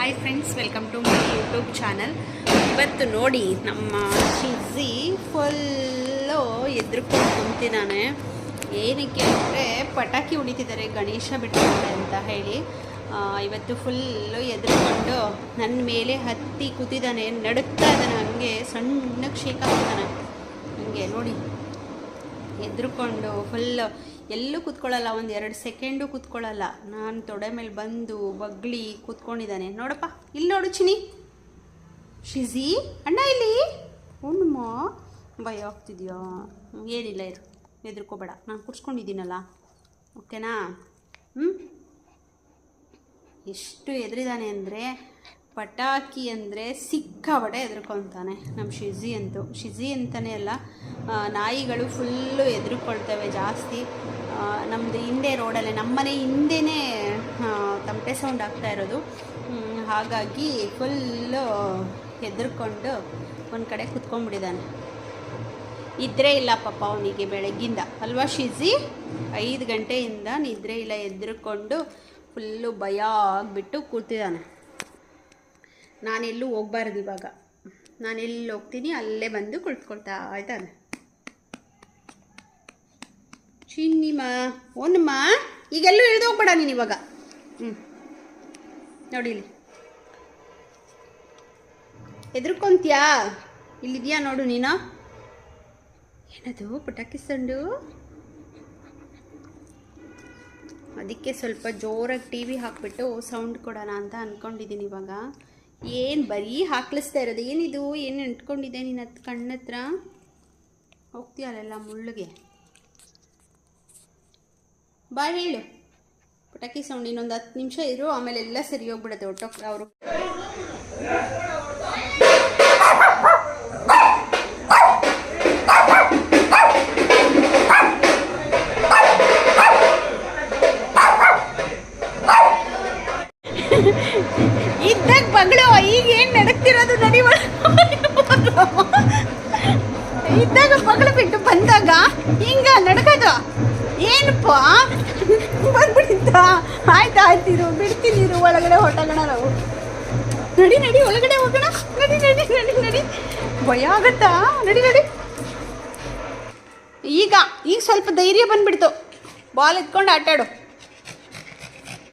Hi friends, welcome to my YouTube channel. ಇವತ್ತು ನೋಡಿ ನಮ್ಮ ಚಿಜ್ಜಿ ಫುಲ್ಲು ಎದ್ರುಕೊಂಡು ಕುಂತಿದ್ದಾನೆ. ಏನಕ್ಕೆ ಅಂದರೆ ಪಟಾಕಿ ಹೊಡಿತಿದ್ದಾರೆ ಗಣೇಶ ಬಿಟ್ಟಿದ್ದಾರೆ ಅಂತ ಹೇಳಿ. ಇವತ್ತು ಫುಲ್ಲು ಎದ್ರುಕೊಂಡು ನನ್ನ ಮೇಲೆ ಹತ್ತಿ ಕೂತಿದ್ದಾನೆ, ನಡುಕ್ತಾ ಇದ್ದಾನೆ, ಹಂಗೆ ಸಣ್ಣಗೆ ಶೇಕ್ ಆಗ್ತಾನೆ. ಹಂಗೆ ನೋಡಿ ಎದ್ರುಕೊಂಡು ಫುಲ್ಲು ಎಲ್ಲೂ ಕೂತ್ಕೊಳ್ಳಲ್ಲ, ಒಂದು 2 ಸೆಕೆಂಡು ಕೂತ್ಕೊಳ್ಳಲ್ಲ. ನಾನು ತೊಡೆ ಮೇಲೆ ಬಂದು ಬಗ್ಲಿ ಕೂತ್ಕೊಂಡಿದ್ದಾನೆ. ನೋಡಪ್ಪ, ಇಲ್ಲಿ ನೋಡು ಚಿನಿ, ಶಿಜಿ ಅಣ್ಣ ಇಲ್ಲಿ ಉಣ್ಣಮ್ಮ. ಭಯ ಆಗ್ತಿದ್ಯಾ? ಏನಿಲ್ಲ, ಇರು, ಎದ್ರುಕೋಬೇಡ, ನಾನು ಕೂರ್ಸ್ಕೊಂಡಿದ್ದೀನಲ್ಲ, ಓಕೆನಾ? ಎಷ್ಟು ಎದುರಿದ್ದಾನೆ ಅಂದರೆ ಪಟಾಕಿ ಅಂದರೆ ಸಿಕ್ಕಾಬಟ್ಟೆ ಎದುರ್ಕೊತಾನೆ ನಮ್ಮ ಶಿಜಿ ಅಂತಲೇ ಅಲ್ಲ, ನಾಯಿಗಳು ಫುಲ್ಲು ಎದುರುಕೊಳ್ತವೆ ಜಾಸ್ತಿ. ನಮ್ಮದು ಹಿಂದೆ ರೋಡಲ್ಲೇ, ನಮ್ಮನೆ ಹಿಂದೆನೇ ತಮಟೆ ಸೌಂಡ್ ಆಗ್ತಾ ಇರೋದು. ಹಾಗಾಗಿ ಫುಲ್ಲು ಎದುರ್ಕೊಂಡು ಒಂದು ಕಡೆ ಕುತ್ಕೊಂಡ್ಬಿಟ್ಟಿದ್ದಾನೆ. ನಿದ್ರೆ ಇಲ್ಲ ಪಾಪ ಅವನಿಗೆ ಬೆಳಗ್ಗಿಂದ, ಅಲ್ವಾ ಶಿಜಿ? 5 ಗಂಟೆಯಿಂದ ನಿದ್ರೆ ಇಲ್ಲ, ಎದುರುಕೊಂಡು ಫುಲ್ಲು ಭಯ ಆಗಿಬಿಟ್ಟು ಕೂತಿದ್ದಾನೆ. ನಾನೆಲ್ಲೂ ಹೋಗ್ಬಾರ್ದು ಇವಾಗ, ನಾನೆಲ್ಲಿ ಹೋಗ್ತೀನಿ ಅಲ್ಲೇ ಬಂದು ಕುಳಿತುಕೊಳ್ತಾ ಇದ್ದಾನೆ. ಚಿನ್ನಿಮ್ಮ, ಓನಮ್ಮ, ಈಗೆಲ್ಲೂ ಇಳಿದು ಹೋಗ್ಬೇಡ ನೀನು ಇವಾಗ. ನೋಡಿ ಇಲ್ಲಿ ಎದ್ರುಕೊಂತೀಯಾ? ಇಲ್ಲಿದೆಯಾ ನೋಡು ನೀನು. ಏನದು ಪಟಾಕಿ ಸೌಂಡು? ಅದಕ್ಕೆ ಸ್ವಲ್ಪ ಜೋರಾಗಿ ಟಿ ವಿ ಹಾಕ್ಬಿಟ್ಟು ಸೌಂಡ್ ಕೊಡೋಣ ಅಂತ ಅಂದ್ಕೊಂಡಿದ್ದೀನಿ ಇವಾಗ. ಏನು ಬರೀ ಹಾಕ್ಲಿಸ್ತಾ ಇರೋದು, ಏನಿದು? ಏನು ಅಂಟ್ಕೊಂಡಿದೆ ನಿನ್ನ ಕಣ್ಣತ್ರ? ಹೋಗ್ತೀಯಲ್ಲ ಮುಳ್ಳಿಗೆ. ಬಾ ಹೇಳು, ಪಟಾಕಿ ಸೌಂಡ್ ಇನ್ನೊಂದು 10 ನಿಮಿಷ ಇರು, ಆಮೇಲೆ ಎಲ್ಲ ಸರಿ ಹೋಗ್ಬಿಡುತ್ತೆ. ಒಟ್ಟೋಗ್ತಾರೆ ಅವರು. ಇದ್ದಾಗ ಬಗಳು, ಈಗ ಏನು ನಡಕ್ತಿರೋದು ನಡಿ. ಇದ್ದಾಗ ಬಗಳು ಬಿಟ್ಟು ಬಂದಾಗ ಹಿಂಗ ನಡ್ಕೋದು ಏನಪ್ಪ? ಬಂದ್ಬಿಟ್ಟಿದ್ದ? ಆಯ್ತು ಬಿಡ್ತೀನಿ, ಒಳಗಡೆ ಹೊಟ್ಟೋಗೋಣ ನಾವು. ನಡಿ ಒಳಗಡೆ ಹೋಗೋಣ. ನಡಿ ಭಯ ಆಗತ್ತಾ? ನಡಿ. ಈಗ ಸ್ವಲ್ಪ ಧೈರ್ಯ ಬಂದ್ಬಿಡ್ತು. ಬಾಲ್ ಎತ್ಕೊಂಡು ಆಟಾಡು.